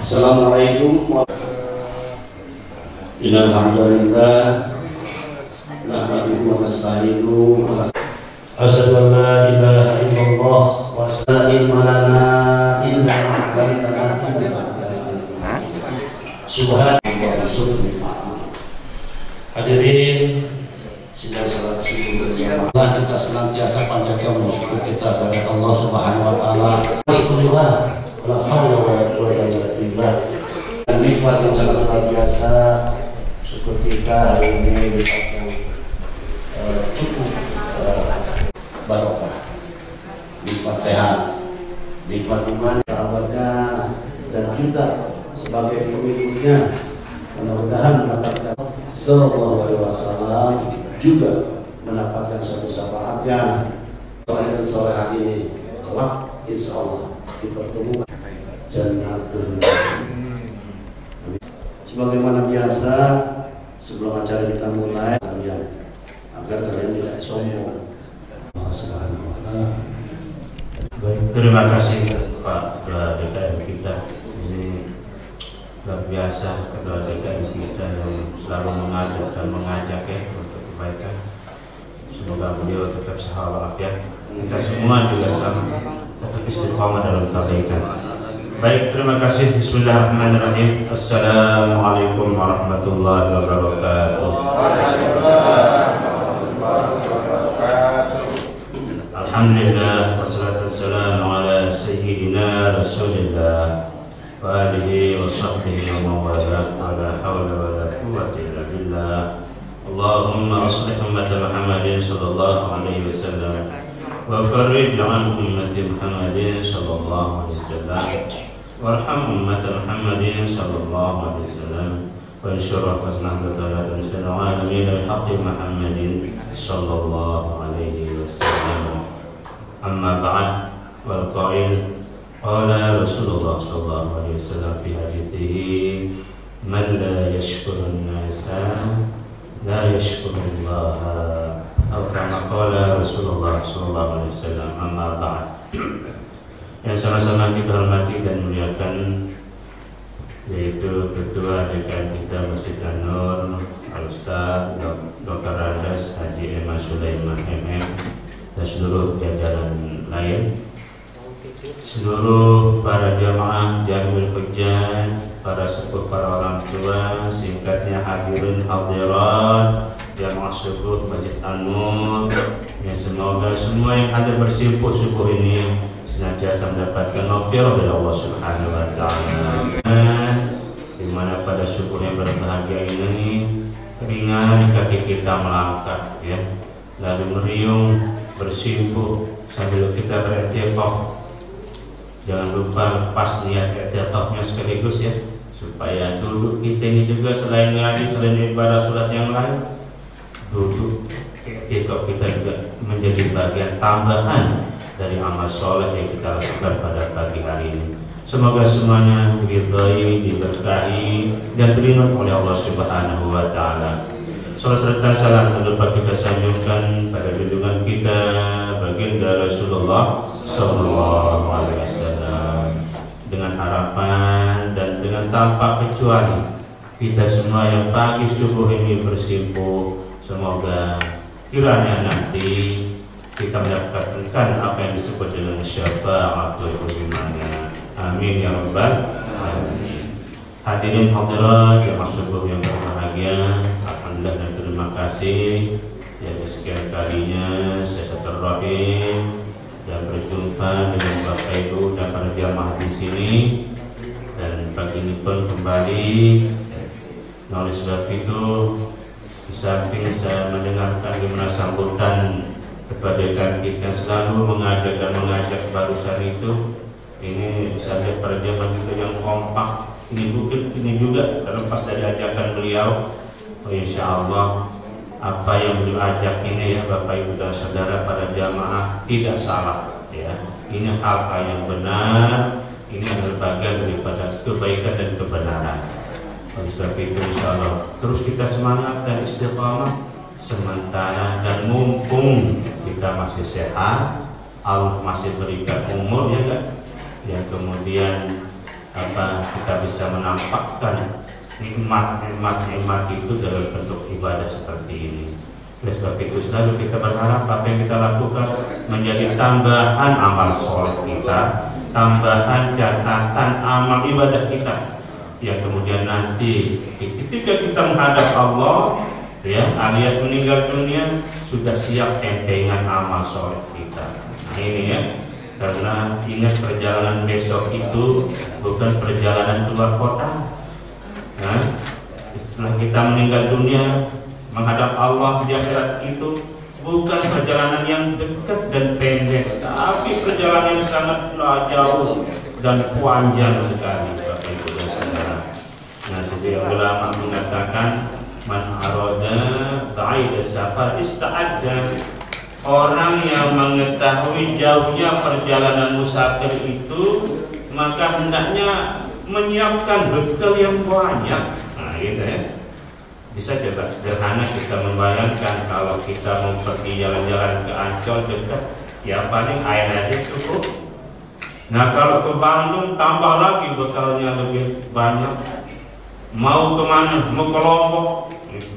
Assalamualaikum warahmatullahi wabarakatuh. Nahmaduhu wa nasta'inuhu wa nastaghfiruh. Asyhadu an la ilaha illallah wa asyhadu anna illa hadirin sidang salat subuh berjamaah, kita senantiasa panjatkan syukur kita kepada Allah Subhanahu wa taala. Alhamdulillah, la haula wa la quwwata illa billah. Nikmat yang sangat luar biasa syukur kita hari ini diberikan cukup barokah, nikmat sehat, nikmat iman, sahabatnya dan kita sebagai pengikutnya mudah-mudahan mendapatkan sallallahu alaihi wasallam, juga mendapatkan suatu syafaatnya. Soleh dan solehat ini kelak insya Allah dipertemukan jannatul. Sebagaimana biasa sebelum acara kita mulai, kalian agar kalian tidak sombong. Allah Subhanahu wa taala. Baik, terima kasih Pak Ketua DKM kita. Ini luar biasa Ketua DKM kita yang selalu mengajak dan mengajak ya untuk kebaikan. Semoga beliau tetap sehat walafiat. Kita semua juga sama tetap istiqomah dalam kebaikan. Baik, terima kasih. Bismillahirrahmanirrahim. Assalamualaikum warahmatullahi wabarakatuh. Alhamdulillah, wassalatu wassalamu ala sayyidina Rasulillah wa alihi wa sahbihi wa mawala, la hawla wa la quwwata illa billah. Allahumma aslih ummata Muhammadin sallallahu alaihi wasallam wa farrij an ummati Muhammadin sallallahu alaihi wasallam warham ummata Muhammadin sallallahu alaihi wasallam wa insyurah wasnahdatullah alamin al-haqqi Muhammadin sallallahu alaihi wasallam. Amma ba'd, wal qa'il qala Rasulullah sallallahu alaihi wasallam fi hadithihi man la yashkurun nasa la yashkurullaha, atau kama qala Rasulullah sallallahu alaihi wasallam. Amma ba'd, yang sama-sama kita hormati dan muliakan, yaitu Ketua DKM kita Masjid An-Nur Al-Ustaz Dr. Radas Haji Emma Sulaiman MM dan seluruh jajaran lain, seluruh para jamaah Jamil Hujjah, para sepuh, para orang tua, singkatnya hadirin hadirat jamaah subuh Masjid An-Nur, yang semoga semua yang hadir bersimpuh subuh ini senantiasa mendapatkan maghfirah dari Allah Subhanahu wa taala. Di mana pada subuh yang berbahagia ini ringan kaki kita melangkah ya, lalu meriung bersimpuh sambil kita beriktikaf. Jangan lupa lepas niat iktikafnya sekaligus ya, supaya duduk kita ini juga selain ngaji, selain ibadah salat yang lain, duduk iktikaf kita juga menjadi bagian tambahan dari amal soleh yang kita lakukan pada pagi hari ini. Semoga semuanya diridhai, diberkahi dan terima oleh Allah Subhanahu wa taala. Salat serta salam tak lupa kita sanjungkan pada junjungan kita baginda Rasulullah sallallahu alaihi wasallam, dengan harapan dan dengan tanpa kecuali kita semua yang pagi subuh ini bersimpuh, semoga kiranya nanti kita mendapatkan apa yang disebut dengan syafa'atul uzmanya. Amin ya rabbal alamin. Hadirin hadirat jamaah subuh yang berbahagia, alhamdulillah dan terima kasih yang kesekian kalinya saya silaturahim dan berjumpa dengan Bapak Ibu dan para jamaah di sini, dan pagi ini pun kembali. Oleh sebab itu, di samping saya mendengarkan gimana sambutan kepada kita selalu mengajak dan mengajak barusan itu, ini bisa lihat para jamaah kita yang kompak. Ini juga terlepas dari ajakan beliau. Insya Allah apa yang beliau ajak ini ya Bapak Ibu dan Saudara para jamaah tidak salah ya. Ini hal-hal yang benar, ini adalah bagian daripada kebaikan dan kebenaran. Oleh sebab itu insya Allah terus kita semangat dan istiqamah sementara dan mumpung kita masih sehat, Allah masih berikan umur, ya kan? Yang kemudian kita bisa menampakkan nikmat itu dalam bentuk ibadah seperti ini. Oleh sebab itu selalu kita berharap apa yang kita lakukan menjadi tambahan amal soleh kita, tambahan catatan amal ibadah kita, yang kemudian nanti ketika kita menghadap Allah, ya, alias meninggal dunia, sudah siap tempengan amal soleh kita. Nah ini ya, karena ingat perjalanan besok itu bukan perjalanan keluar kota. Nah, setelah kita meninggal dunia menghadap Allah di akhirat itu bukan perjalanan yang dekat dan pendek, tapi perjalanan yang sangat jauh dan panjang sekali, Bapak Ibu dan Saudara. Nah, sejak ulama mengatakan man arada ba'ida safar ista'adda. Orang yang mengetahui jauhnya perjalanan musafir itu, maka hendaknya menyiapkan bekal yang banyak. Nah, gitu ya. Bisa coba sederhana kita membayangkan kalau kita mau pergi jalan-jalan ke Ancol dekat, ya paling air aja cukup. Nah, kalau ke Bandung tambah lagi bekalnya lebih banyak. Mau kemana? Mau ke Lombok?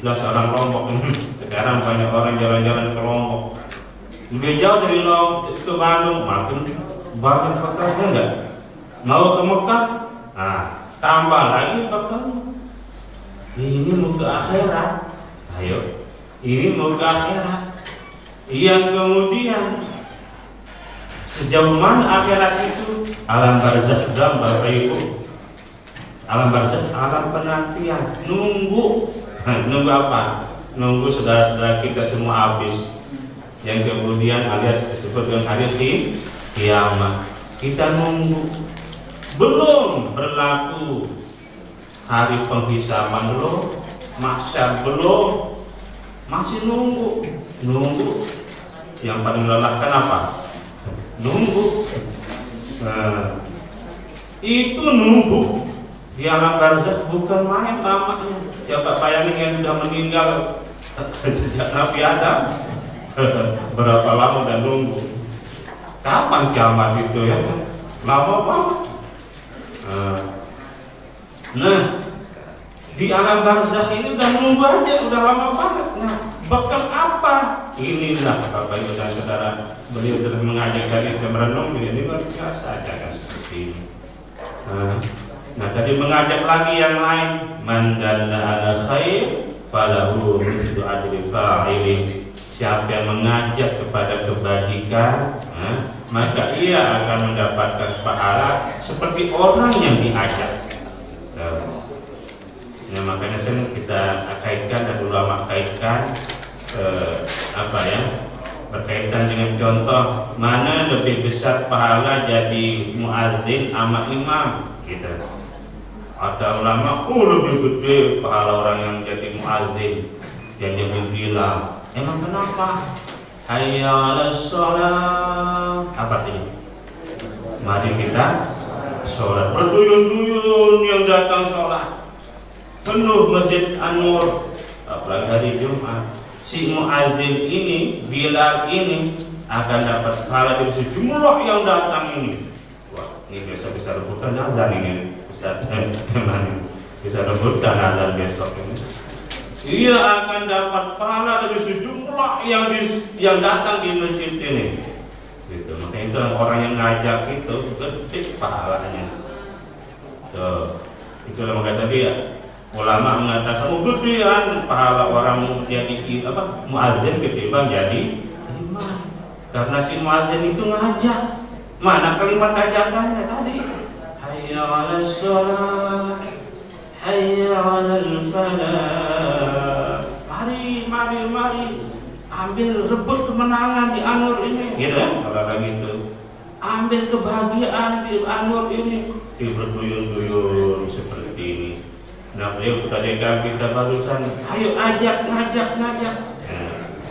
Jelas orang Lombok. Sekarang banyak orang jalan-jalan ke Lombok. Lebih jauh dari Lombok ke Bandung, makin banyak bekalnya enggak? Mau ke Mekah? Nah, tambah lagi bekalnya. Ini mau ke akhirat. Ayo, ini mau ke akhirat. Yang kemudian sejauh mana akhirat itu? Alam barzakh, Bapak Ibu. Alam barzakh, alam penantian. Nunggu. Nunggu apa? Nunggu saudara-saudara kita semua habis. Yang kemudian alias disebut dengan hari kiamat. Kita nunggu. Belum berlaku hari penghisaban, belum, mahsyar belum, masih nunggu. Yang paling melelahkan apa? Nunggu. Nah, itu nunggu di alam barzakh bukan main lamanya. Coba bayangin yang sudah meninggal sejak Nabi Adam, berapa lama dan nunggu. Kapan kiamat itu ya? Lama banget. Nah, di alam barzakh ini udah nunggu aja, udah lama banget. Nah, bekal apa? Inilah Bapak Ibu dan Saudara, beliau telah mengajak dari merenung ini luar biasa aja kan seperti ini. Nah, tadi mengajak lagi yang lain, man dalla ala khair falahu mithlu ajri fa'ili. Siapa yang mengajak kepada kebajikan, maka ia akan mendapatkan pahala seperti orang yang diajak. Nah, makanya sering kita kaitkan dan ulama kaitkan berkaitan dengan contoh mana lebih besar pahala jadi muadzin sama imam gitu. Ada ulama lebih gede pahala orang yang jadi muadzin, yang jadi bilang. Emang kenapa? Hayya 'alas shalah. Apa ini? Mari kita sholat. Berduyun-duyun yang datang sholat. Penuh Masjid An-Nur. Apalagi hari Jumat. Si muadzin ini, Bilal ini akan dapat pahala dari sejumlah yang datang ini. Wah, ini bisa rebutan azan ini. Bisa rebutan azan besok ini. Ia akan dapat pahala dari sejumlah yang datang di masjid ini. Gitu. Makanya itu orang yang ngajak itu gede pahalanya. Itulah makanya tadi ya, ulama mengatakan gedean pahala orang jadi muadzin ketimbang jadi imam. Karena si muadzin itu ngajak. Mana kalimat ajakannya tadi? Hayya 'alas shalah, hayya 'alal falah. Mari ambil rebut kemenangan di An-Nur ini, gitu kan? Kalau gitu, ambil kebahagiaan di An-Nur ini, berduyun-duyun seperti ini. Nah, beliau ketika kita barusan, ayo ngajak.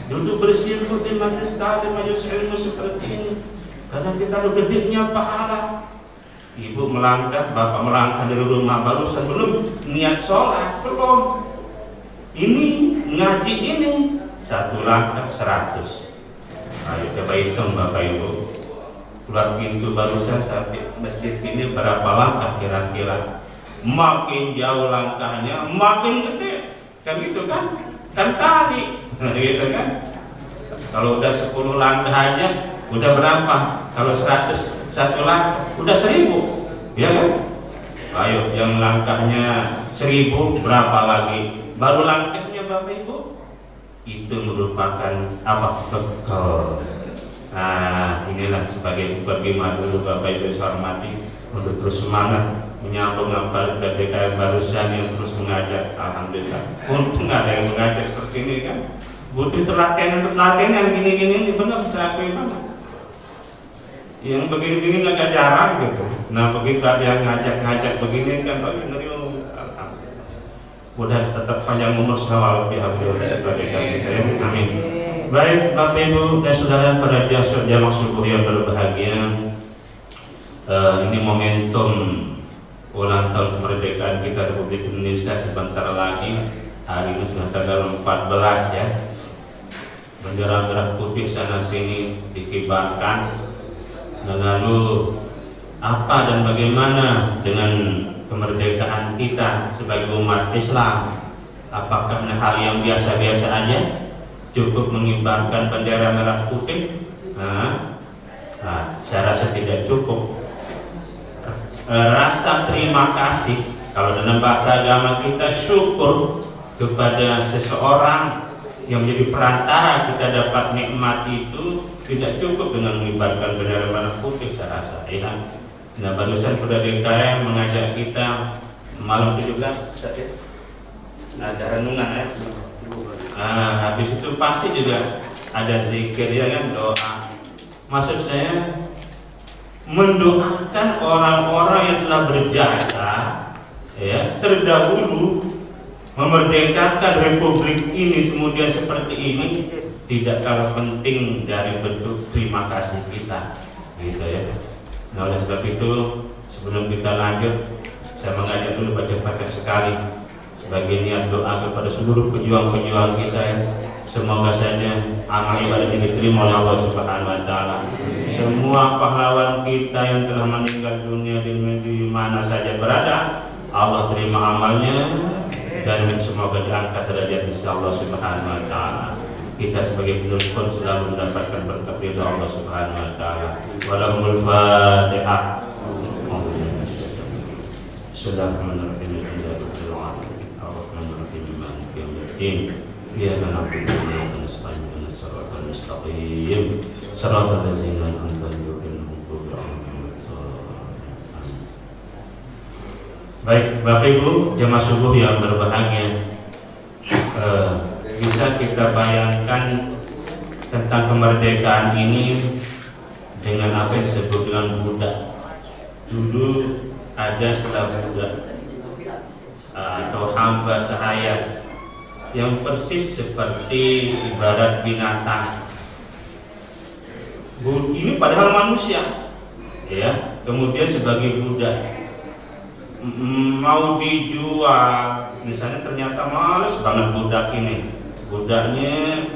Duduk bersirkut di majelis taklim, majelis ilmu seperti ini. Karena kita ada gedenya pahala. Ibu melangkah, bapak melangkah dari rumah barusan belum niat sholat, belum. Ini ngaji ini 1 langkah 100. Ayo coba hitung Bapak Ibu. keluar pintu barusan sampai masjid ini berapa langkah kira-kira? Makin jauh langkahnya makin gede, kan gitu kan? Kan kali, gitu kan? Kalau udah 10 langkah aja udah berapa? Kalau 100 satu langkah udah 1000, ya kan? Ayo yang langkahnya 1000 berapa lagi? Baru langkahnya Bapak Ibu itu merupakan apa? Bekal. Nah, inilah sebagai bagaimana dulu Bapak Ibu saya hormati untuk terus semangat menyambung apa dari DKM barusan yang terus mengajak. Alhamdulillah. Untung ada yang mengajak seperti ini kan. Butuh latihan yang gini-gini ini benar saya akui banget. Yang begini-begini agak jarang gitu. Nah, begitu ada yang ngajak-ngajak begini kan bagi alhamdulillah. Mudah tetap panjang umur sawal pihak sebagai kita. Amin. Baik Bapak Ibu dan Saudara pada jamaah syukur yang berbahagia, ini momentum ulang tahun kemerdekaan kita Republik Indonesia sebentar lagi. Hari ini sudah tanggal 14 ya. Bendera merah putih sana sini dikibarkan. Dan lalu apa dan bagaimana dengan kemerdekaan kita sebagai umat Islam? Apakah hal yang biasa-biasa aja? Cukup mengibarkan bendera merah putih? Nah, saya rasa tidak cukup. Rasa terima kasih, kalau dalam bahasa agama kita syukur kepada seseorang yang menjadi perantara kita dapat nikmati itu tidak cukup dengan mengibarkan bendera merah putih, saya rasa ya. Nah, barusan Kuda DKM mengajak kita malam 17 ada renungan ya. Habis itu pasti juga ada zikir ya kan, doa. Maksud saya mendoakan orang-orang yang telah berjasa ya terdahulu memerdekakan republik ini kemudian seperti ini, tidak kalah penting dari bentuk terima kasih kita gitu ya. Nah, oleh sebab itu sebelum kita lanjut saya mengajak dulu baca Fatihah sekali sebagai niat doa kepada seluruh pejuang-pejuang kita ya. Semoga saja amal ibadah ini diterima oleh Allah Subhanahu wa taala. Semua pahlawan kita yang telah meninggal dunia di mana saja berada, Allah terima amalnya dan semoga diangkat derajat di Allah Subhanahu wa taala. Kita sebagai penulis pun selalu mendapatkan berkat dari Allah Subhanahu wa taala. Walahumul Fatihah. Bismillahirrahmanirrahim. Ya na'budu wa nasta'inu ihdinas mustaqim siratal ladzina an'amta alaihim ghairil Baik Bapak Ibu jamaah subuh yang berbahagia, bisa kita bayangkan tentang kemerdekaan ini dengan apa yang disebut dengan budak. Dulu ada istilah budak atau hamba sahaya yang persis seperti ibarat binatang. Ini padahal manusia, ya. Kemudian sebagai budak mau dijual, misalnya ternyata males banget budak ini. Budaknya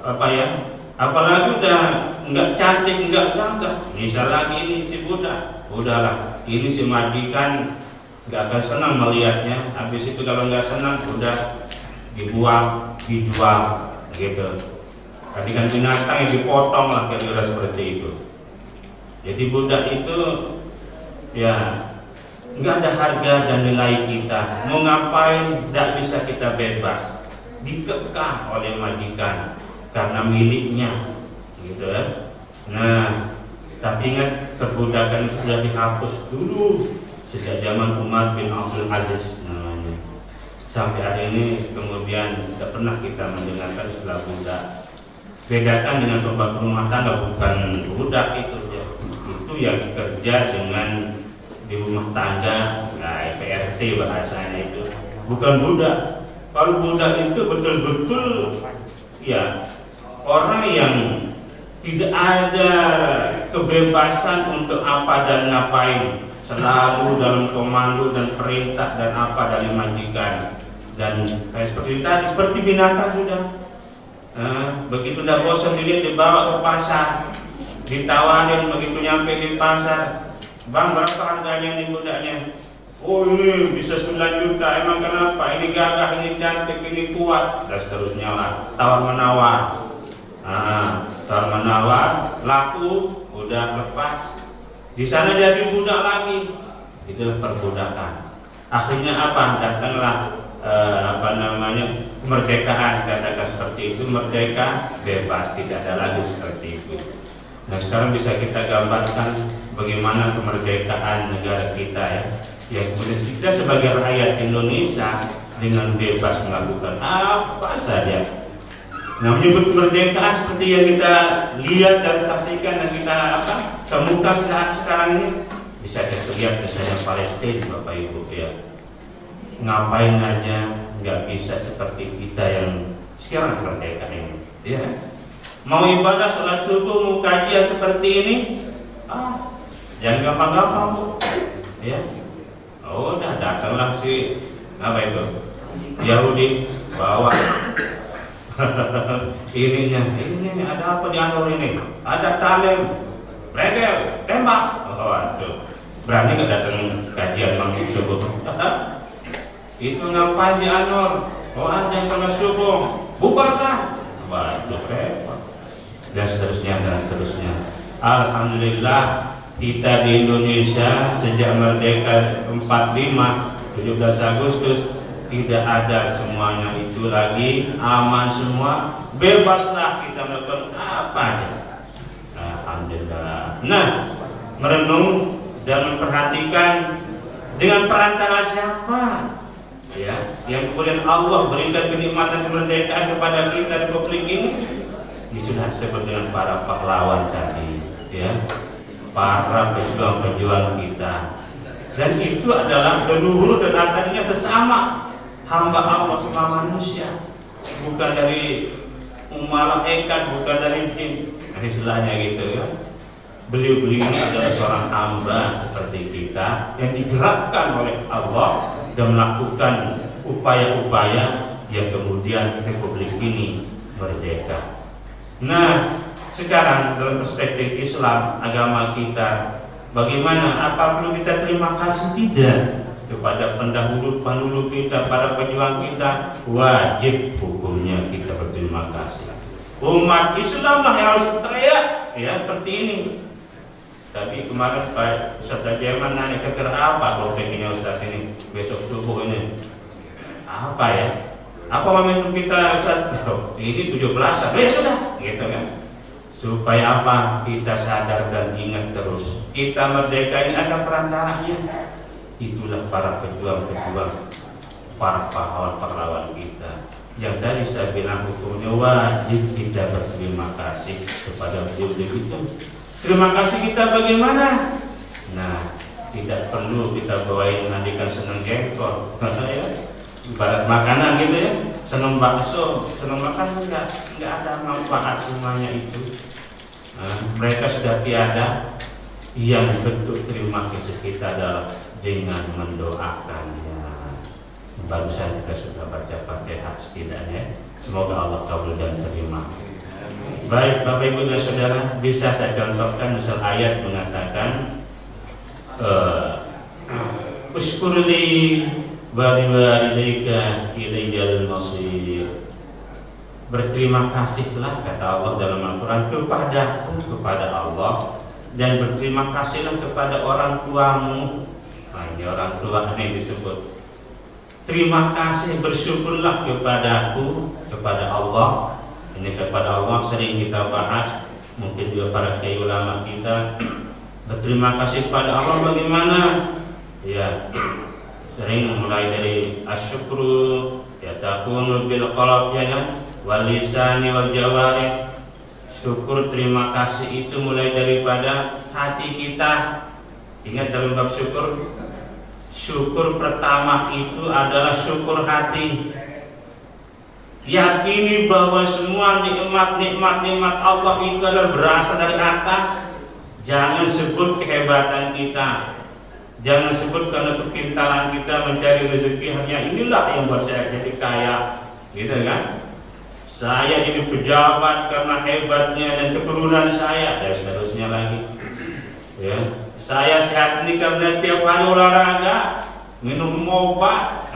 apa ya? Apalagi udah nggak cantik, nggak gagah. Misal lagi ini si budak, udahlah. Ini si majikan nggak akan senang melihatnya. Habis itu kalau nggak senang udah dibuang, dijual gitu. Tadi kan binatang yang dipotong lah kira-kira seperti itu. Jadi budak itu ya nggak ada harga dan nilai kita. Mau ngapain tidak bisa kita bebas, dikekang oleh majikan karena miliknya gitu ya. Nah, tapi ingat perbudakan itu sudah dihapus dulu sejak zaman Umar bin Abdul Aziz namanya. Sampai hari ini kemudian tidak pernah kita mendengarkan istilah budak. Bedakan dengan pembantu rumah tangga, bukan budak itu ya. Itu yang kerja dengan di rumah tangga, nah PRT bahasanya itu, bukan budak. Kalau budak itu betul-betul ya orang yang tidak ada kebebasan untuk apa dan ngapain, selalu dalam komando dan perintah dan apa dari majikan. Dan seperti tadi, seperti binatang sudah. Begitu udah bosan dilihat dibawa ke pasar, ditawarin begitu nyampe di pasar, bang berapa harganya nih budaknya? Oh ini bisa 9 juta, emang kenapa? Ini gagah, ini cantik, ini kuat, dan seterusnya lah. Tawar menawar, tawar menawar, laku, udah lepas. Di sana jadi budak lagi, itulah perbudakan. Akhirnya apa? Datanglah kemerdekaan, katakan seperti itu, merdeka, bebas, tidak ada lagi seperti itu. Nah sekarang bisa kita gambarkan bagaimana kemerdekaan negara kita ya, yang kemudian kita sebagai rakyat Indonesia dengan bebas melakukan apa saja. Nah menyebut kemerdekaan seperti yang kita lihat dan saksikan dan kita temukan saat sekarang ini, bisa kita lihat misalnya Palestina, Bapak Ibu ya. Ngapain aja nggak bisa seperti kita yang sekarang merdeka ini ya. Mau ibadah sholat subuh, mau kajian seperti ini, jangan gampang-gampang Bu ya. Oh udah datanglah si apa itu Yahudi bawa ini ada apa di Anur ini, ada talem legel tembak, waduh berani nggak datang kajian maksud subuh? Itu ngapain di Anur? Oh ada sholat subuh, bubarkan, waduh repot, dan seterusnya dan seterusnya. Alhamdulillah kita di Indonesia sejak merdeka 45 17 Agustus tidak ada semuanya itu lagi, aman semua, bebaslah kita melakukan apa aja. Alhamdulillah. Nah merenung dan memperhatikan dengan perantara siapa ya, yang kemudian Allah berikan kenikmatan kemerdekaan kepada kita di republik ini, sudah disebut dengan para pahlawan tadi ya, para pejuang-pejuang kita, dan itu adalah leluhur dan artinya sesama hamba Allah sama manusia, bukan dari malaikat, bukan dari jin, istilahnya gitu ya. Beliau-beliau ini adalah seorang hamba seperti kita yang digerakkan oleh Allah dan melakukan upaya-upaya yang kemudian republik ini merdeka. Nah, sekarang dalam perspektif Islam, agama kita, bagaimana? Apa perlu kita terima kasih? Tidak kepada pendahulu kita, para pejuang kita, wajib hukumnya kita berterima kasih. Umat Islam lah yang harus teriak ya seperti ini. Tapi kemarin Pak Ustaz Jaman nanya kira apa topiknya Ustaz ini besok subuh ini apa ya? Apa momentum kita Ustaz? Ini 17-an, ya sudah, gitu kan? Supaya apa? Kita sadar dan ingat terus. Kita merdeka ini ada perantaranya. Itulah para pejuang-pejuang, para pahlawan-pahlawan kita. Yang tadi saya bilang hukumnya wajib kita berterima kasih kepada beliau-beliau itu. Terima kasih kita bagaimana? Nah, tidak perlu kita bawain mandikan seneng jengkol, ya. Ibarat makanan gitu ya, seneng bakso, seneng makan enggak ada manfaat semuanya itu. Nah, mereka sudah tiada. Yang bentuk terima kasih kita adalah dengan mendoakannya. Barusan kita sudah baca Fatihah setidaknya. Semoga Allah kabul dan terima. Baik Bapak Ibu dan Saudara, bisa saya contohkan misal ayat mengatakan Uskurli waliwalidayka ilayyal masir. Berterima kasihlah kata Allah dalam Al-Quran kepada Allah, dan berterima kasihlah kepada orang tuamu. Nah ini orang tua ini disebut. Terima kasih, bersyukurlah kepadaku, kepada Allah. Ini kepada Allah sering kita bahas, mungkin juga para kiai ulama kita. Berterima kasih kepada Allah bagaimana? Ya, sering mulai dari asyukru, ya takunu bil qalb ya kan, wal lisani wal jawarih. Syukur terima kasih itu mulai daripada hati kita. Ingat dalam bab syukur, syukur pertama itu adalah syukur hati. Yakini bahwa semua nikmat Allah itu adalah berasal dari atas. Jangan sebut kehebatan kita, jangan sebut karena kepintaran kita mencari rezeki hanya inilah yang buat saya jadi kaya, gitu kan? Saya jadi pejabat karena hebatnya dan keturunan saya, dan seterusnya. seterusnya lagi. Ya, saya sehat ini karena tiap hari olahraga, minum obat.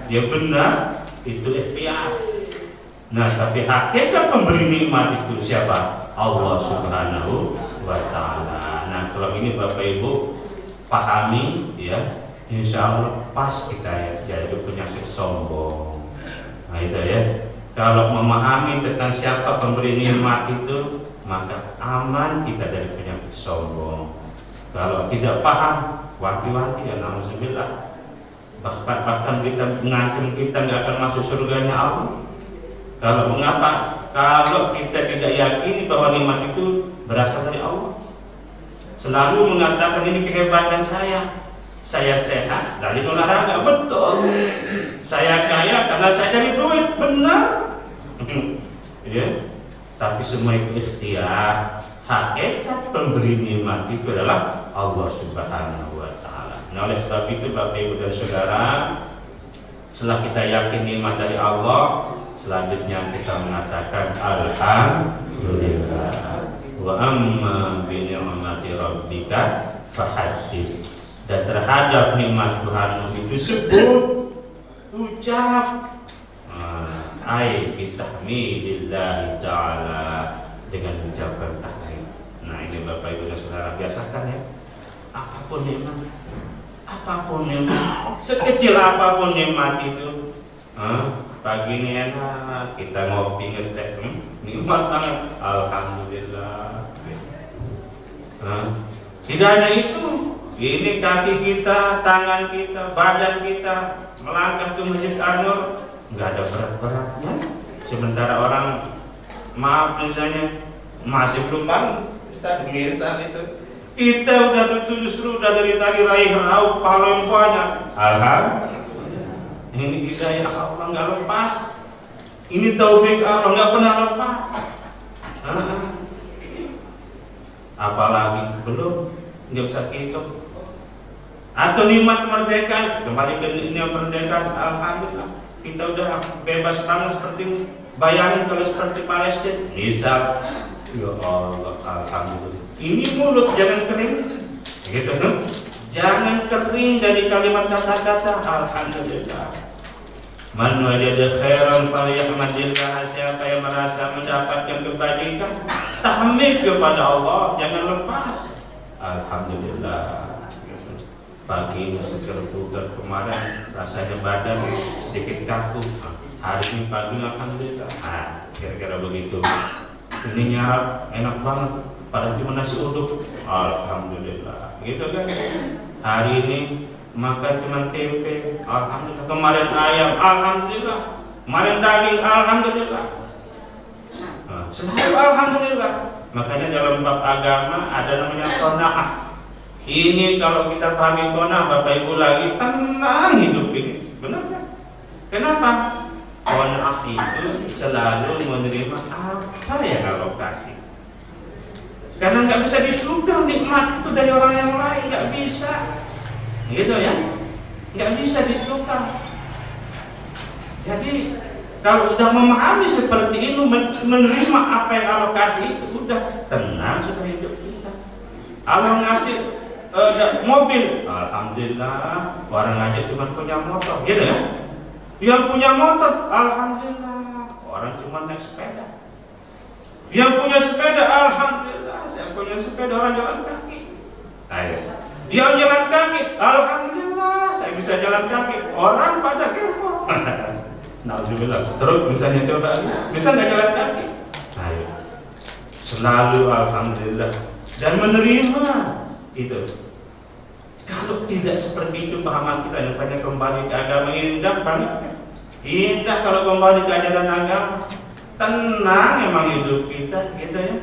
Ya benar, itu ikhtiar. Nah, tapi hakikat pemberi nikmat itu siapa? Allah Subhanahu wa Ta'ala. Nah, kalau ini Bapak Ibu pahami, ya, insya Allah pas kita ya, jadi penyakit sombong. Nah itu ya, kalau memahami tentang siapa pemberi nikmat itu, maka aman kita dari penyakit sombong. Kalau tidak paham, wanti-wanti ya, alhamdulillah, bahkan kita mengancam kita nggak akan masuk surganya Allah. Kalau mengapa? Kalau kita tidak yakini bahwa nikmat itu berasal dari Allah, selalu mengatakan ini kehebatan saya sehat dari olahraga, betul. Saya kaya karena saya cari duit, benar. Ya. Tapi semua itu ikhtiar. Hakikat pemberi nikmat itu adalah Allah Subhanahu wa Ta'ala. Nah, oleh sebab itu Bapak Ibu dan Saudara, setelah kita yakin nikmat dari Allah, selanjutnya kita mengatakan alhamdulillah. Wa amma bi ni'mati rabbika fahaddits. Dan terhadap nikmat Tuhanmu itu sebut, ucap, bitahmidillah ta'ala, dengan ucapan tahmid. Nah ini Bapak Ibu dan Saudara biasakan ya, apapun nikmat, sekecil apapun nikmat itu. Pagi ini enak, kita ngopi ngetek, nikmat banget, alhamdulillah. Tidak hanya itu, ini kaki kita, tangan kita, badan kita melangkah ke Masjid An-Nur, nggak ada berat-beratnya. Sementara orang, maaf misalnya, masih belum bangun, kita misal itu, kita udah justru dari tadi raih raup pahala yang banyak. Alhamdulillah. Ini hidayah Allah nggak lepas. Ini taufik Allah nggak pernah lepas. Apalagi belum, nggak bisa hitung. Atau nikmat merdeka, kembali ke dunia merdeka, alhamdulillah kita udah bebas banget. Seperti bayangin kalau seperti Palestina misal, ya Allah, alhamdulillah. Ini mulut jangan kering, gitu kan? Jangan kering dari kalimat kata-kata alhamdulillah. Man wajada khairan falyahmadillah. Siapa yang merasa mendapatkan kebajikan, tahmid kepada Allah, jangan lepas. Alhamdulillah. Pagi ini seger bugar, kemarin rasanya badan sedikit kaku, hari ini pagi alhamdulillah. Kira-kira begitu. Ini nyarap enak banget, padahal cuma nasi uduk, alhamdulillah. Gitu kan? Hari ini makan cuma tempe, alhamdulillah. Kemarin ayam, alhamdulillah. Kemarin daging, alhamdulillah. Selalu alhamdulillah. Makanya dalam bab agama ada namanya qanaah. Ini kalau kita pahami qanaah, Bapak Ibu lagi tenang hidup ini, benar kan? Kenapa? Qanaah itu selalu menerima apa yang Allah kasih. Karena nggak bisa ditukar nikmat itu dari orang yang lain, nggak bisa, gitu ya, nggak bisa ditukar. Jadi kalau sudah memahami seperti ini, menerima apa yang Allah kasih itu udah tenang sudah hidup kita. Allah ngasih mobil, alhamdulillah. Orang aja cuma punya motor, gitu ya. Yang punya motor, alhamdulillah. Orang cuma naik sepeda. Yang punya sepeda, alhamdulillah. Saya punya sepeda, orang jalan kaki. Ayo. Yang jalan kaki, alhamdulillah. Saya bisa jalan kaki. Orang pada kepo. Nauzubillah, stroke misalnya, coba bisa nggak jalan kaki? Ayo. Selalu alhamdulillah dan menerima itu. Kalau tidak seperti itu pahaman kita, yang banyak kembali ke agama, indah banget. Indah kalau kembali ke ajaran agama, tenang emang hidup kita, gitu ya.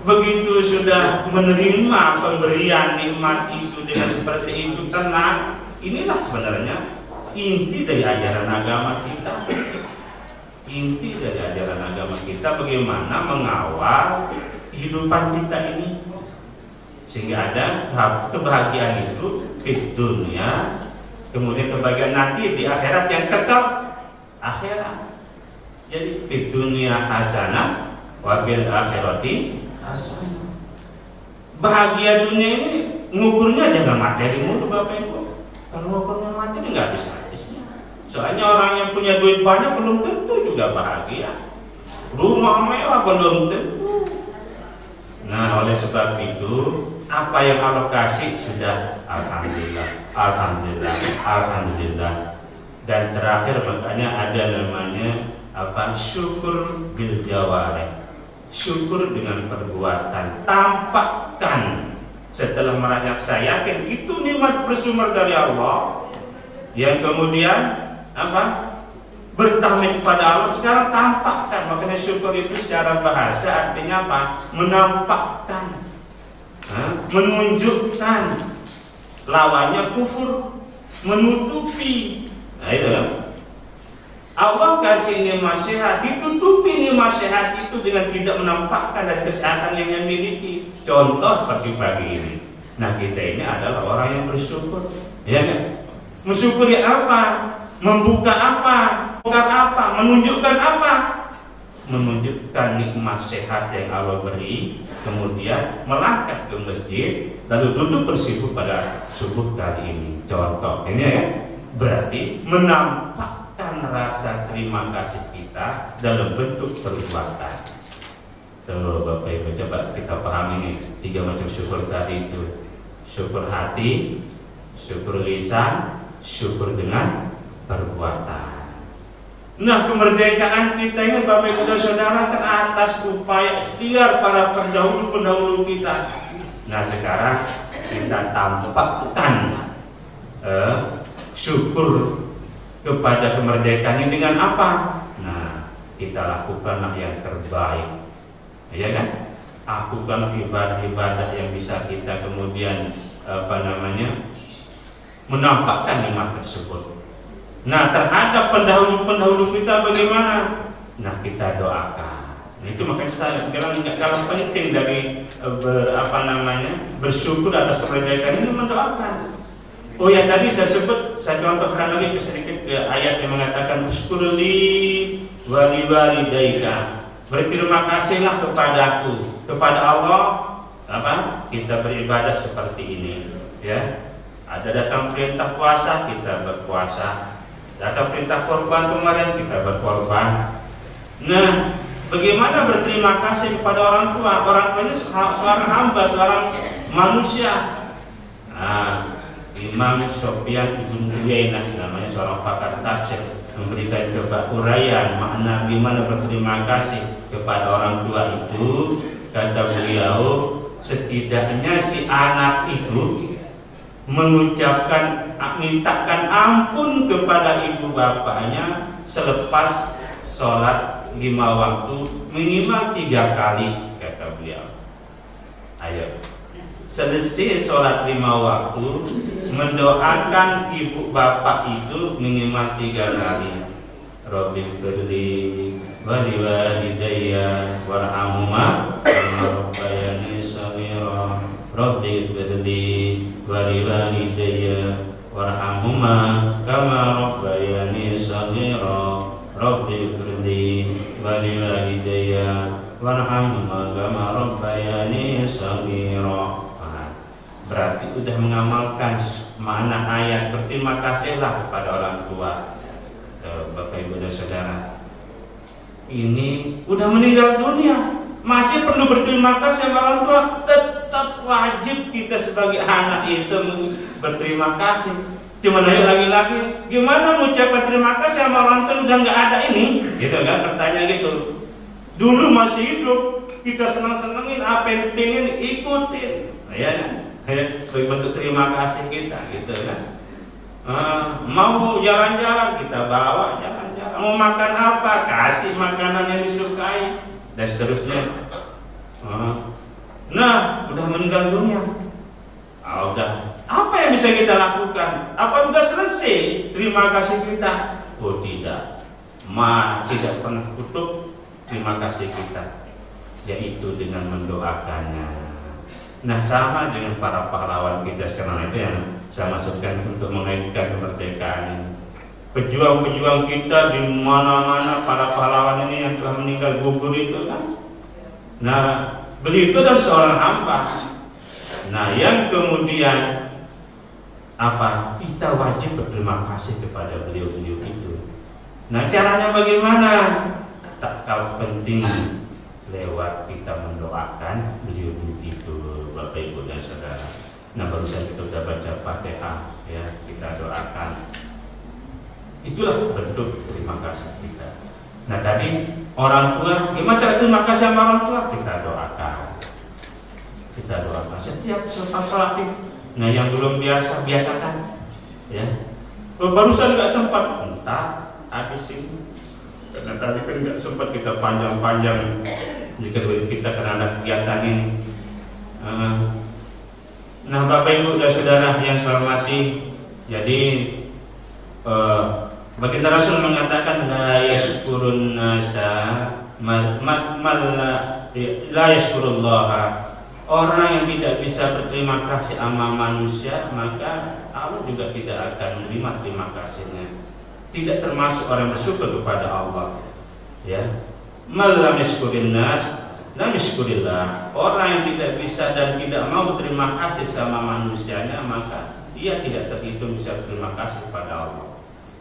Begitu sudah menerima pemberian nikmat itu dengan seperti itu, tenang. Inilah sebenarnya inti dari ajaran agama kita. Inti dari ajaran agama kita bagaimana mengawal kehidupan kita ini, sehingga ada kebahagiaan itu di dunia, kemudian kebahagiaan nanti di akhirat yang kekal akhirat. Jadi di dunia hasanah wa fil akhirati rasanya. Bahagia dunia ini ngukurnya jangan materi mulu Bapak Ibu. Kalau ngukurnya materi nggak bisa habisnya. Soalnya orang yang punya duit banyak belum tentu juga bahagia. Rumah mewah belum tentu. Nah, oleh sebab itu apa yang Allah kasih sudah alhamdulillah, alhamdulillah, alhamdulillah. Dan terakhir makanya ada namanya apa? Syukur bil jawarih. Syukur dengan perbuatan. Tampakkan setelah merasa saya yakin itu nikmat bersumber dari Allah. Yang kemudian apa? Bertahmid kepada Allah. Sekarang tampakkan. Makanya syukur itu secara bahasa artinya apa? Menampakkan, menunjukkan. Lawannya kufur, menutupi. Nah itu kan. Allah kasih nikmat sehat, ditutupi nikmat sehat itu dengan tidak menampakkan dan kesehatan yang dia miliki. Contoh seperti pagi ini. Nah kita ini adalah orang yang bersyukur, ya kan? Mensyukuri apa? Membuka apa? Bukan apa? Menunjukkan apa? Menunjukkan nikmat sehat yang Allah beri, kemudian melangkah ke masjid, lalu duduk bersibuk pada subuh kali ini. Contoh ini ya, berarti menampakkan rasa terima kasih kita dalam bentuk perbuatan. Tuh Bapak Ibu, coba kita pahami nih 3 macam syukur tadi itu. Syukur hati, syukur lisan, syukur dengan perbuatan. Nah kemerdekaan kita ini Bapak Ibu dan Saudara kan atas upaya ikhtiar para pendahulu-pendahulu kita. Nah sekarang kita tampakkan syukur kepada kemerdekaan ini dengan apa? Nah, kita lakukanlah yang terbaik, ya kan? Lakukanlah ibadah-ibadah yang bisa kita kemudian menampakkan nikmat tersebut. Nah, terhadap pendahulu-pendahulu kita bagaimana? Nah, kita doakan. Nah, itu makanya saya bilang kalau penting dari bersyukur atas kemerdekaan ini mendoakan. Oh ya tadi saya sebut, saya contohkan lagi sedikit ayat yang mengatakan uskurli wali walidaika. Berterima kasihlah kepadaku, kepada Allah kita beribadah seperti ini, ya. Ada datang perintah puasa, kita berpuasa. Datang perintah korban kemarin, kita berkorban. Nah, bagaimana berterima kasih kepada orang tua? Orang tua ini seorang hamba, seorang manusia. Nah, Imam Sofyan bin Uyainah namanya seorang pakar tafsir memberikan coba uraian makna gimana berterima kasih kepada orang tua itu. Kata beliau, setidaknya si anak itu mengucapkan mintakan ampun kepada ibu bapaknya selepas sholat 5 waktu minimal 3 kali, kata beliau. Ayo, selesai sholat 5 waktu mendoakan ibu bapak itu minimal 3 kali. Rabbi firli wali walidayya warhamhuma kama rabbayani shaghira. Rabbi firli wali walidayya warhamhuma kama rabbayani shaghira. Rabbi firli wali walidayya warhamhuma kama rabbayani shaghira. Berarti sudah mengamalkan makna ayat berterima kasihlah kepada orang tua. Bapak Ibu dan Saudara, ini udah meninggal dunia, masih perlu berterima kasih kepada orang tua. Tetap wajib kita sebagai anak itu berterima kasih. Cuman ayo lagi-lagi, gimana mengucapkan terima kasih sama orang tua udah nggak ada ini? Gitu kan, pertanyaan gitu. Dulu masih hidup, kita senang-senangin apa yang pengen ikutin, ya kan? Sebagai bentuk terima kasih kita, gitu kan. Mau jalan-jalan kita bawa jalan-jalan, mau makan apa kasih makanan yang disukai dan seterusnya. Nah, udah meninggal dunia, udah apa yang bisa kita lakukan? Apa udah selesai terima kasih kita? Oh tidak, tidak pernah tutup terima kasih kita, yaitu dengan mendoakannya. Nah sama dengan para pahlawan kita sekarang itu yang saya maksudkan untuk mengaitkan kemerdekaan ini. Pejuang-pejuang kita di mana-mana para pahlawan ini yang telah meninggal gugur itu kan. Nah Beliau itu adalah seorang hamba. Nah, yang kemudian apa? Kita wajib berterima kasih kepada beliau-beliau itu. Nah, caranya bagaimana? Tak kalah penting lewat kita mendoakan beliau-beliau itu, Bapak Ibu dan Saudara. Nah, barusan kita sudah baca Fatihah, ya, kita doakan. Itulah bentuk terima kasih kita. Nah, tadi orang tua, gimana cara terima kasih sama orang tua? Kita doakan. Kita doakan setiap selepas sholat. Nah, yang belum biasa, biasakan. Ya. Kalau barusan nggak sempat, entah habis ini. Karena tadi kan nggak sempat kita panjang-panjang jika kita kena ada kegiatan ini. Nah, Bapak Ibu dan Saudara yang saya hormati, jadi baginda Rasul mengatakan la yashkurun nasa la yashkurullaha. Orang yang tidak bisa berterima kasih sama manusia, maka Allah juga tidak akan menerima terima kasihnya. Tidak termasuk orang yang bersyukur kepada Allah. Ya, malam yashkurin nas, la yashkurillah. Orang yang tidak bisa dan tidak mau berterima kasih sama manusianya, maka dia tidak terhitung bisa berterima kasih kepada Allah.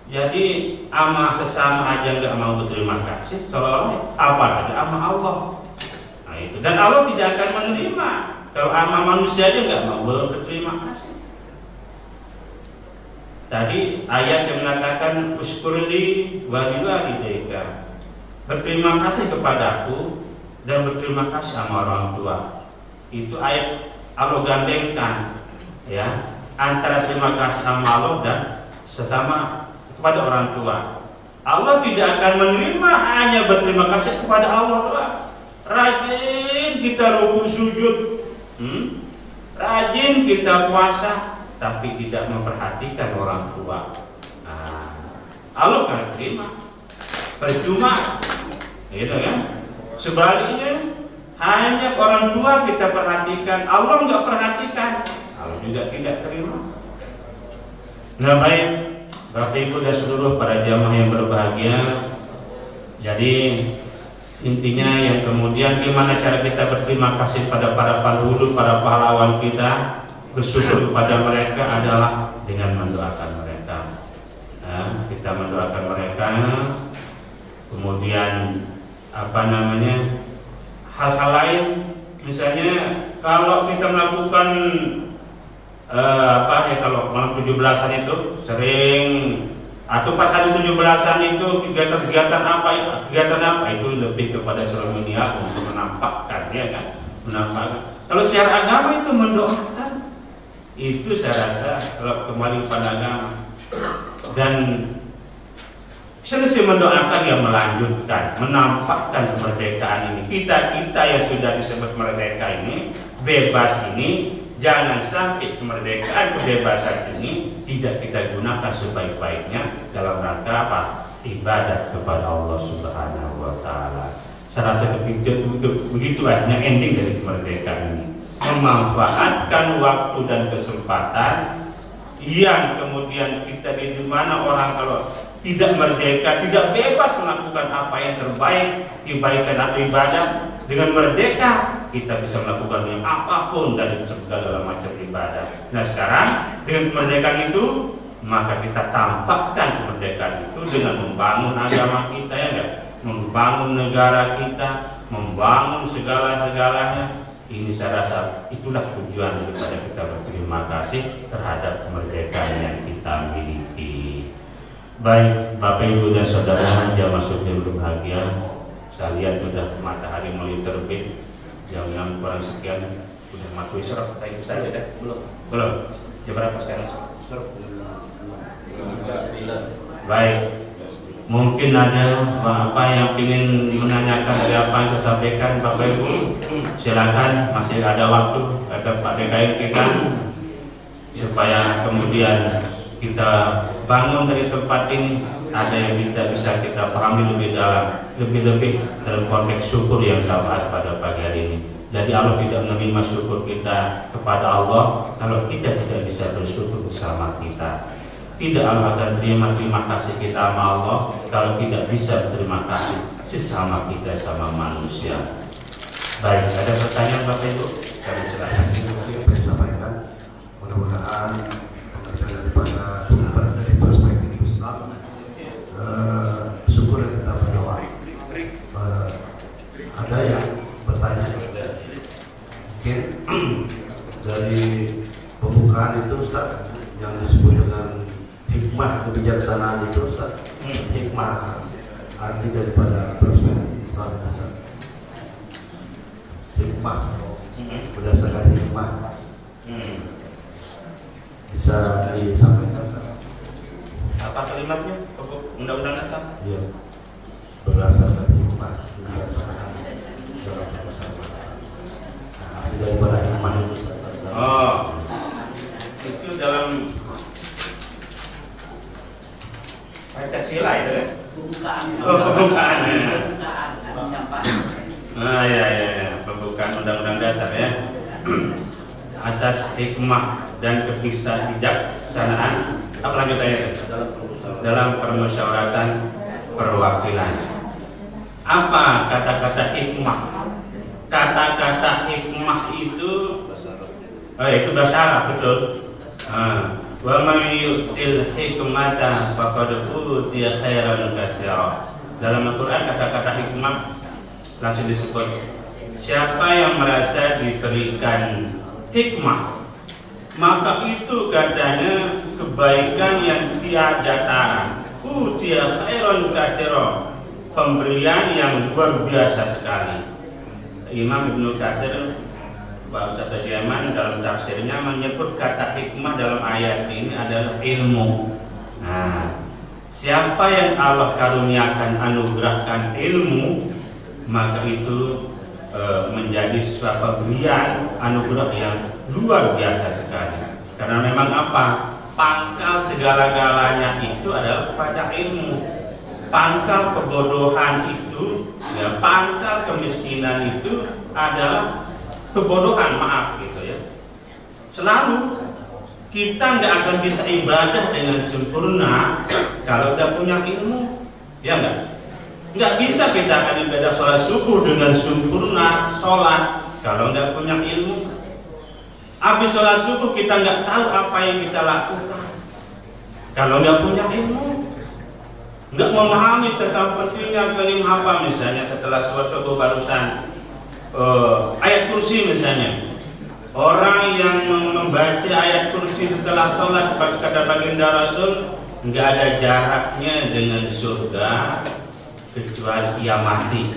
Jadi ama sesama aja nggak mau berterima kasih, seolah-olah apalagi ama Allah. Nah itu, dan Allah tidak akan menerima kalau ama manusia aja nggak mau berterima kasih. Tadi ayat yang mengatakan uskurli wa liwalidayka, berterima kasih kepadaku dan berterima kasih sama orang tua. Itu ayat Allah gandengkan, ya, antara terima kasih sama Allah dan sesama kepada orang tua. Allah tidak akan menerima hanya berterima kasih kepada Allah tua. Rajin kita ruku sujud, rajin kita puasa, tapi tidak memperhatikan orang tua. Nah, Allah akan terima. Percuma, gitu kan? Sebaliknya, hanya orang tua kita perhatikan, Allah nggak perhatikan, Allah juga tidak terima. Nah, baik, Bapak Ibu dan seluruh para jamaah yang berbahagia. Jadi intinya yang kemudian gimana cara kita berterima kasih pada para pendahulu, para pahlawan kita, bersyukur kepada mereka adalah dengan mendoakan mereka. Nah, kita mendoakan mereka, kemudian hal-hal lain, misalnya kalau kita melakukan kalau malam 17-an itu sering, atau pas hari 17-an itu kegiatan apa itu lebih kepada seremonial untuk menampakkan, ya kan, menampakkan. Kalau secara agama itu mendoakan, itu saya rasa kalau kembali kepada agama, dan selesai mendoakan yang melanjutkan, menampakkan kemerdekaan ini. Kita yang sudah disebut merdeka ini, bebas ini, jangan sampai kemerdekaan, kebebasan ini tidak kita gunakan sebaik-baiknya dalam rangka apa? Ibadah kepada Allah Subhanahu wa Ta'ala. Saya rasa begitu akhirnya ending dari kemerdekaan ini. Memanfaatkan waktu dan kesempatan yang kemudian kita di mana orang kalau tidak merdeka, tidak bebas melakukan apa yang terbaik, kebaikan atau ibadah. Dengan merdeka kita bisa melakukan yang apapun dari segala macam ibadah. Nah sekarang dengan kemerdekaan itu, maka kita tampakkan kemerdekaan itu dengan membangun agama kita, ya enggak? Membangun negara kita, membangun segala-segalanya. Ini saya rasa itulah tujuan daripada kita berterima kasih terhadap kemerdekaan yang kita miliki. Baik Bapak Ibu dan Saudara jamaah yang berbahagia, saya lihat sudah matahari mulai terbit, jam 6 kurang sekian, sudah mati serap. Tadi saya lihat belum. Jam berapa sekarang? Serap. Baik. Mungkin ada apa yang ingin menanyakan dari apa yang saya sampaikan, Bapak Ibu, silakan, masih ada waktu, ada Pak DKI kita, supaya kemudian kita bangun dari tempat ini, ada yang bisa kita pahami lebih dalam, lebih dalam konteks syukur yang saya bahas pada pagi hari ini. Jadi Allah tidak menerima syukur kita kepada Allah kalau kita tidak bisa bersyukur bersama kita. Tidak Allah akan terima kasih kita sama Allah kalau tidak bisa berterima kasih sesama kita sama manusia. Baik, ada pertanyaan? Bapak Ibu, kami silakan. Mungkin saya sampaikan, mudah-mudahan pengertian daripada sumber dari perspektif Islam, syukur kita berdoa. Ada yang bertanya, mungkin dari pembukaan itu Ustaz, yang disebut dengan hikmah kebijaksanaan itu Ustaz, hikmah arti daripada perspektif Islam Ustaz. Hikmah berdasarkan hikmah bisa disampaikan apa kalimatnya? Pokok undang-undang dasar? ya, berdasarkan hikmah kebijaksanaan dalam persahabatan. Nah, daripada hikmah itu Oh, itu dalam Pancasila itu ya? Pembukaan ya, pembukaan Undang-Undang Dasar ya. Atas hikmah dan kebijaksanaan, apa lanjutannya? Dalam permusyawaratan perwakilan. Apa kata-kata hikmah? Kata-kata hikmah itu bahasa Arab, betul. Wa man yu'til hikmata faqad utiya khairan katsira. Dalam Al-Qur'an kata-kata hikmah langsung disebut, siapa yang merasa diberikan hikmah, maka itu katanya kebaikan yang tiada tara. Utiya khairan katsira, pemberian yang luar biasa sekali. Imam Ibnu Katsir bahasa Jerman dalam tafsirnya menyebut kata hikmah dalam ayat ini adalah ilmu. Nah, siapa yang Allah karuniakan anugerahkan ilmu, maka itu menjadi suatu pemberian anugerah yang luar biasa sekali. Karena memang apa? Pangkal segala-galanya itu adalah pada ilmu. Pangkal kebodohan itu, ya, pangkal kemiskinan itu adalah kebodohan, maaf gitu ya. Selalu kita nggak akan bisa ibadah dengan sempurna kalau nggak punya ilmu, ya nggak? Nggak bisa kita akan ibadah sholat subuh dengan sempurna sholat kalau nggak punya ilmu. Habis sholat subuh kita nggak tahu apa yang kita lakukan kalau nggak punya ilmu, nggak memahami tentang pentingnya kalimah apa, misalnya setelah sholat subuh barusan ayat kursi misalnya. Orang yang membaca ayat kursi setelah sholat kata baginda Rasul, nggak ada jaraknya dengan surga kecuali ia mati.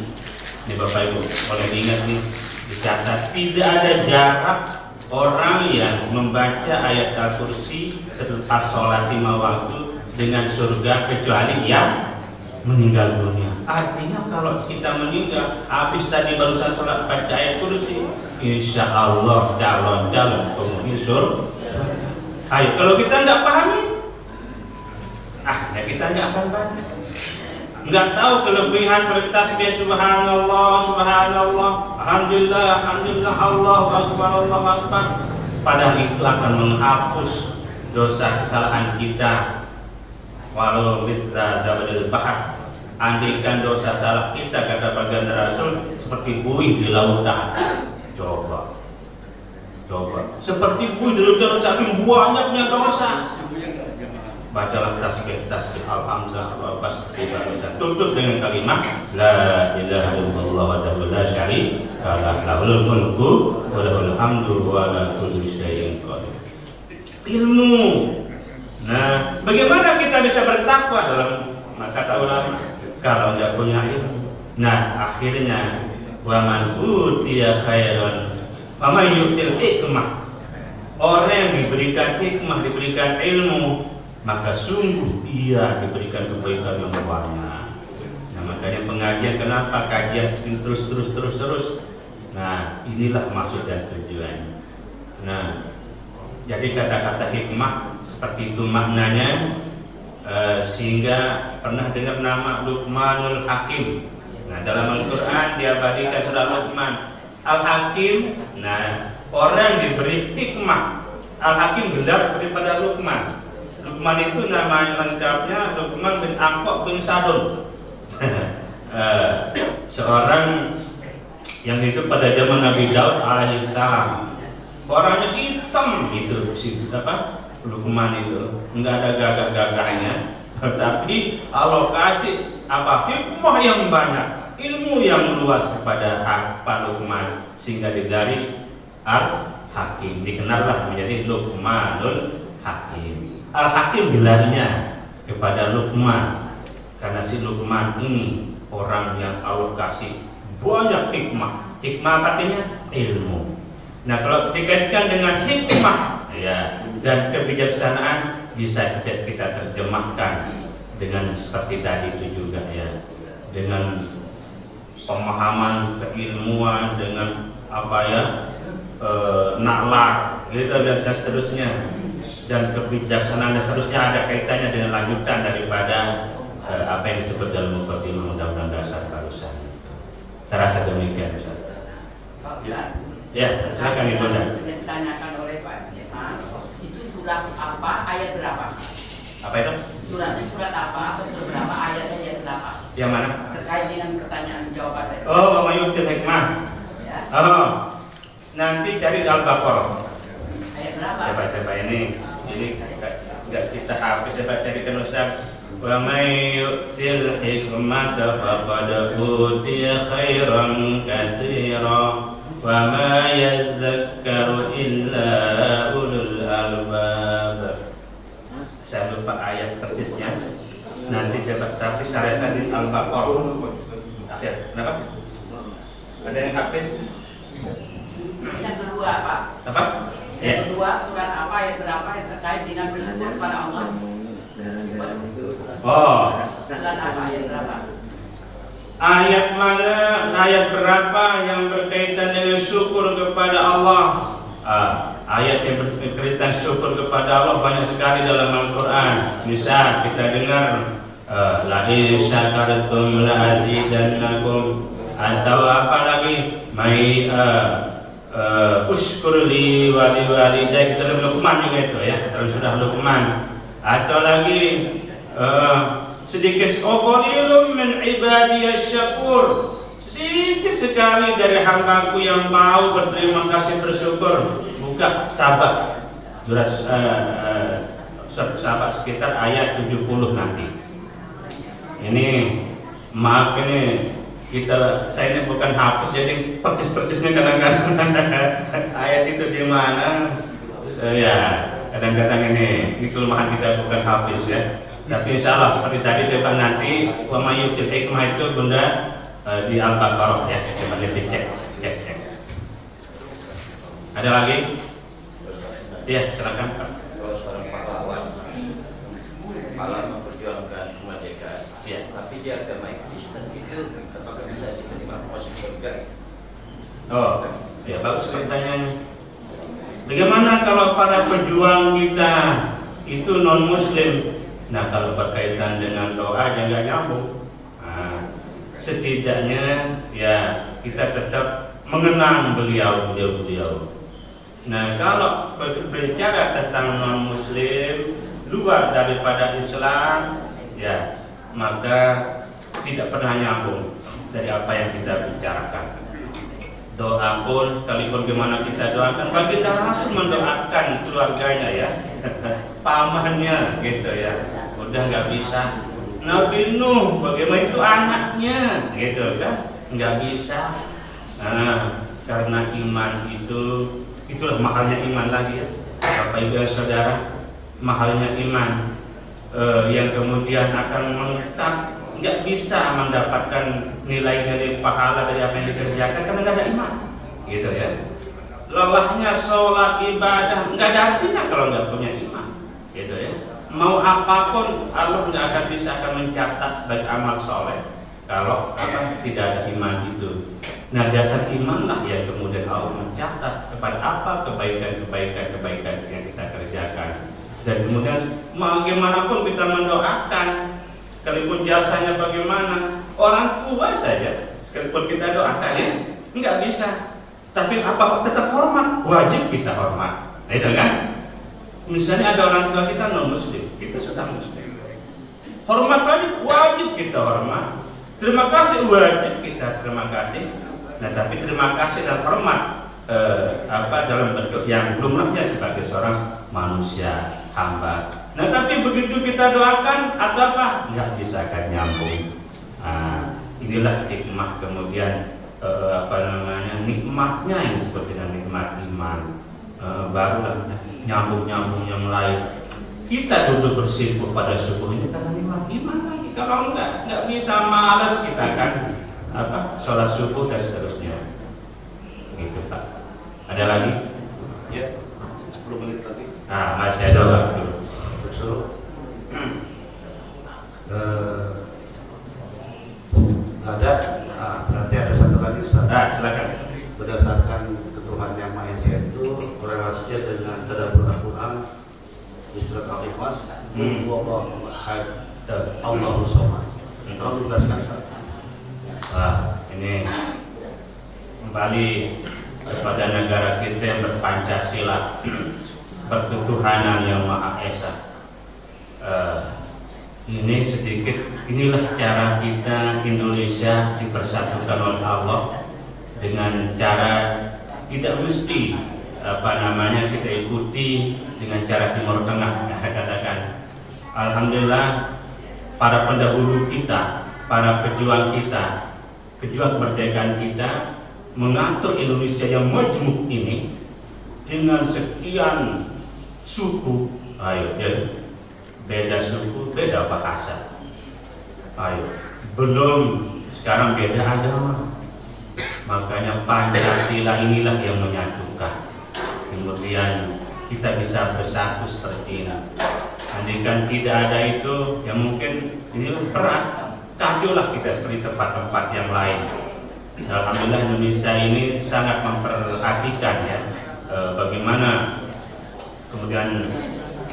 Ini Bapak Ibu boleh diingat nih, dicatat, tidak ada jarak orang yang membaca ayat al-kursi setelah sholat 5 waktu dengan surga kecuali ia meninggal dunia. Artinya kalau kita meninggal habis tadi barusan sholat baca ayat kursi, insya Allah calon-calon penghuni surga. Ayo, kalau kita nggak pahami, ya kita nggak akan baca. Nggak tahu kelebihan bertasbih subhanallah, subhanallah, alhamdulillah, alhamdulillah, Allahu akbar, Allahu akbar. Padahal itu akan menghapus dosa kesalahan kita. Walau mitra zabalil bahar, andaikan dosa salah kita, kata baginda Rasul, seperti buih di lautan. Coba seperti buih di lautan, saking banyaknya dosa. Bacalah tasbih alhamdulillah, tutup dengan kalimat la ilaha illallah wahdahu la syarika lahu, lahul mulku wa lahul hamdu wa ala kulli syai'in qadir. Ilmu. Nah, bagaimana kita bisa bertakwa dalam kata ulama kalau nggak punya ilmu? Nah, akhirnya wa man utiya khairan wa man yu'til hikmah, orang yang diberikan hikmah, diberikan ilmu, maka sungguh ia diberikan kebaikan yang banyak. Nah, makanya pengajian, kenapa kajian terus. Nah, inilah maksud dan tujuannya. Nah, jadi kata-kata hikmah seperti itu maknanya, sehingga pernah dengar nama Luqmanul Hakim. Nah, dalam Al-Quran diabadikan surah Luqman Al-Hakim. Nah, orang yang diberi hikmah. Al-Hakim gelar daripada Luqman. Luqman itu namanya lengkapnya Luqman bin Amqo bin Sadun. Seorang yang hidup pada zaman Nabi Daud alaihissalam. Orangnya hitam itu, Luqman itu, nggak ada gagah-gagahnya, tetapi alokasi hikmah yang banyak, ilmu yang luas kepada Pak Luqman, sehingga dari Al-Hakim dikenallah menjadi Luqmanul Hakim. Al-Hakim gelarnya kepada Luqman karena si Luqman ini orang yang alokasi banyak hikmah. Hikmah artinya ilmu. Nah, kalau dikaitkan dengan hikmah ya dan kebijaksanaan, bisa kita terjemahkan dengan seperti tadi itu juga ya, dengan pemahaman keilmuan, dengan nalar gitu dan seterusnya, dan kebijaksanaan dan seterusnya ada kaitannya dengan lanjutan daripada apa yang disebut dalam Muqaddimah Undang-Undang Dasar barusan. Saya rasa demikian, Ustaz. Ya, silakan Ibu. Ditanyakan oleh Pak Jemaah, itu surat apa, ayat berapa? Apa itu? Suratnya surat apa, atau surat berapa, ayat berapa? Yang mana? Terkait dengan pertanyaan jawaban tadi. Oh, wa mayutil hikmah. Ya. Oh, nanti cari Al-Baqarah. Ayat berapa? Coba ini nggak kita habis, coba carikan Ustaz. Wa may yu'til hikmata faqad utiya khairan katsira wa ma yadhakkaru illa ulul albab. Saya lupa ayat persisnya. Nanti coba, tapi saya rasa di Al-Baqarah akhir. Kenapa? Ada yang habis? Yang kedua Pak. Apa? Yang kedua surat apa, ayat berapa yang terkait dengan bersyukur kepada Allah? Oh, Surat apa, ayat berapa? ayat mana, ayat berapa yang berkaitan dengan syukur kepada Allah? Ayat yang berkaitan syukur kepada Allah banyak sekali dalam Al-Quran. Misal kita dengar la in syakartum la azidannakum, atau apa lagi, mai uskurli wa liwalidayk, dalam Luqman juga itu ya, dalam surah Luqman. Atau lagi sedikit qalilun min ibadiyasy syakur, sedikit sekali dari hambaku yang mau berterima kasih bersyukur. Buka Sabah Sabah sekitar ayat 70 nanti. Ini maaf, ini saya ini bukan hafiz, jadi percis-percisnya kadang-kadang ayat itu di mana ya, kadang-kadang ini kelemahan kita, bukan hafiz ya. Tapi insya Allah seperti tadi depan nanti wa mayyutil hikmah itu Bunda di Al-Baqarah ya, coba dicek. Ada lagi? Iya, silakan Pak. Kalau seorang pahlawan memperjuangkan kemerdekaan, ya, tapi di agama Kristen itu apakah bisa diterima masuk surga? Oh, ya bagus pertanyaannya. Bagaimana kalau para pejuang kita itu non Muslim? Nah, kalau berkaitan dengan doa jangan nyambung. Nah, setidaknya ya kita tetap mengenang beliau. Nah, kalau berbicara tentang non Muslim luar daripada Islam, ya maka tidak pernah nyambung dari apa yang kita bicarakan. Doa pun sekalipun gimana kita doakan, baginda Rasul mendoakan keluarganya ya, pamannya gitu ya, udah nggak bisa. Nabi Nuh bagaimana itu anaknya gitu kan, nggak bisa. Nah, karena iman itulah mahalnya iman lagi ya, Bapak Ibu dan Saudara, mahalnya iman yang kemudian akan menetap, nggak bisa mendapatkan nilai-nilai pahala dari apa yang dikerjakan karena nggak ada iman, gitu ya. Lelahnya sholat ibadah nggak ada artinya kalau nggak punya iman, gitu ya. Mau apapun Allah nggak akan bisa mencatat sebagai amal soleh kalau tidak ada iman itu. Nah, dasar imanlah yang kemudian Allah mencatat kepada apa kebaikan yang kita kerjakan. Dan kemudian bagaimanapun kita mendoakan, sekalipun jasanya bagaimana, orang tua saja sekalipun kita doakan ya nggak bisa. Tapi apa tetap hormat, wajib kita hormat. Nah, itu kan? Misalnya ada orang tua kita non Muslim, kita sudah Muslim. Hormat wajib kita hormat. Terima kasih wajib kita terima kasih. Nah, tapi terima kasih dan hormat dalam bentuk yang lumrahnya sebagai seorang manusia hamba. Nah, tapi begitu kita doakan atau apa? Nggak bisa kan nyambung. Inilah hikmah kemudian nikmatnya yang disebut dengan nikmat iman. Barulah nyambung yang lain. Kita duduk bersimpuh pada subuh ini karena nikmat iman lagi. Kalau nggak bisa malas kita kan sholat subuh dan seterusnya. Gitu Pak. Ada lagi? Ya, 10 menit lagi. Masih ada waktu. Ada. Berarti ada satu lagi. Silakan. Berdasarkan ketuhanan yang Maha Esa itu korelasinya dengan tadabbur Al-Quran di surat Al-Ikhlas, Allahu Ahad, Allahus Samad. Tolong dijelaskan Ustaz. Ini kembali kepada negara kita yang berpancasila, berketuhanan yang Maha Esa. Ini sedikit, inilah cara kita Indonesia dipersatukan oleh Allah dengan cara tidak mesti kita ikuti dengan cara Timur Tengah. Katakan alhamdulillah para pendahulu kita, para pejuang kita, pejuang kemerdekaan kita mengatur Indonesia yang majmuk ini dengan sekian suku. Ayo, beda suku, beda bahasa. Ayo, belum sekarang beda agama. Makanya Pancasila inilah yang menyatukan. Kemudian kita bisa bersatu seperti ini. Andaikan tidak ada itu, ya mungkin ini berat. Kacaulah kita seperti tempat-tempat yang lain. Alhamdulillah Indonesia ini sangat memperhatikan ya bagaimana kemudian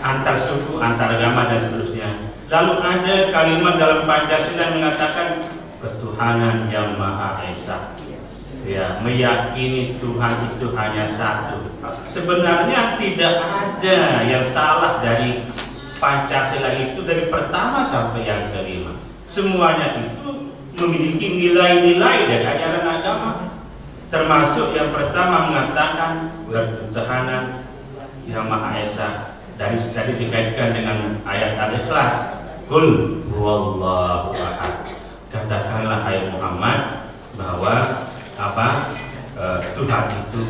antar suku, antar agama dan seterusnya. Lalu ada kalimat dalam Pancasila yang mengatakan ketuhanan yang Maha Esa. Ya, meyakini Tuhan itu hanya satu. Sebenarnya tidak ada yang salah dari Pancasila itu dari pertama sampai yang kelima. Semuanya itu memiliki nilai-nilai dari ajaran agama. Termasuk yang pertama mengatakan ketuhanan yang Maha Esa. Dari tadi dikaitkan dengan ayat Al-Ikhlas. Qul huwallahu ahad. Katakanlah hai Muhammad bahwa Tuhan itu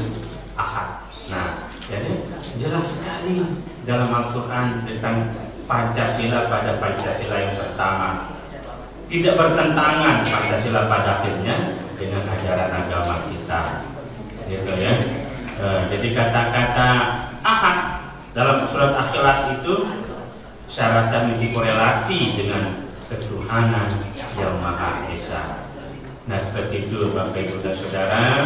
ahad. Nah, jadi jelas sekali dalam Al-Quran tentang Pancasila pada Pancasila yang pertama. Tidak bertentangan Pancasila pada akhirnya dengan ajaran agama kita. Gitu ya. Jadi kata-kata ahad dalam surat Al-Ikhlas itu saya rasa memiliki korelasi dengan ketuhanan yang Maha Esa. Nah, seperti itu Bapak Ibu dan Saudara,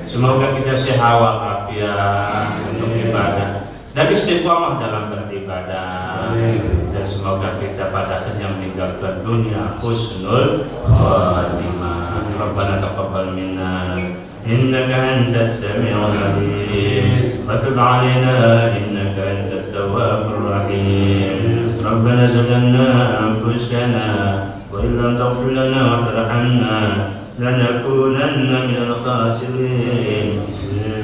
semoga kita sehat walafiat untuk ibadah dan istiqomah dalam beribadah, dan semoga kita pada akhirnya meninggalkan dunia husnul khatimah. Rabbana taqabbal minna innaka antas samiul alim wa tub 'alaina innaka antat tawwabur rahim. Rabbana zalamna anfusana وإن لم تغفر لنا وترحمنا لنكونن من الخاسرين.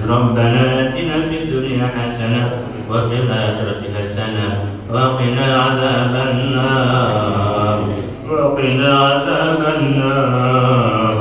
ربنا آتنا في الدنيا حسنة وفي الآخرة حسنة وقنا عذاب النار وقنا عذاب النار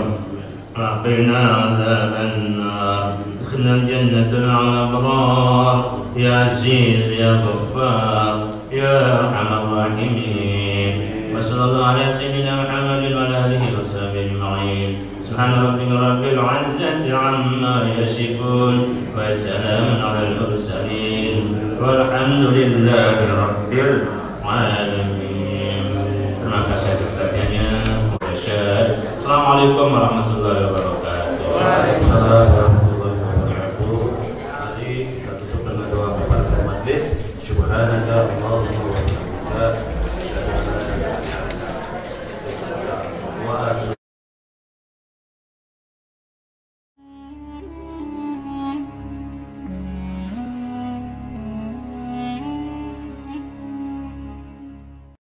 وقنا عذاب النار. ادخلنا الجنة مع الأبرار يا عزيز يا غفار يا أرحم الراحمين. وصلى الله على سيدنا محمد وعلى آله وصحبه أجمعين. سبحان ربك رب العزة عما يصفون وسلام على المرسلين والحمد لله رب العالمين. Terima kasih atas perhatiannya. Assalamualaikum warahmatullahi wabarakatuh.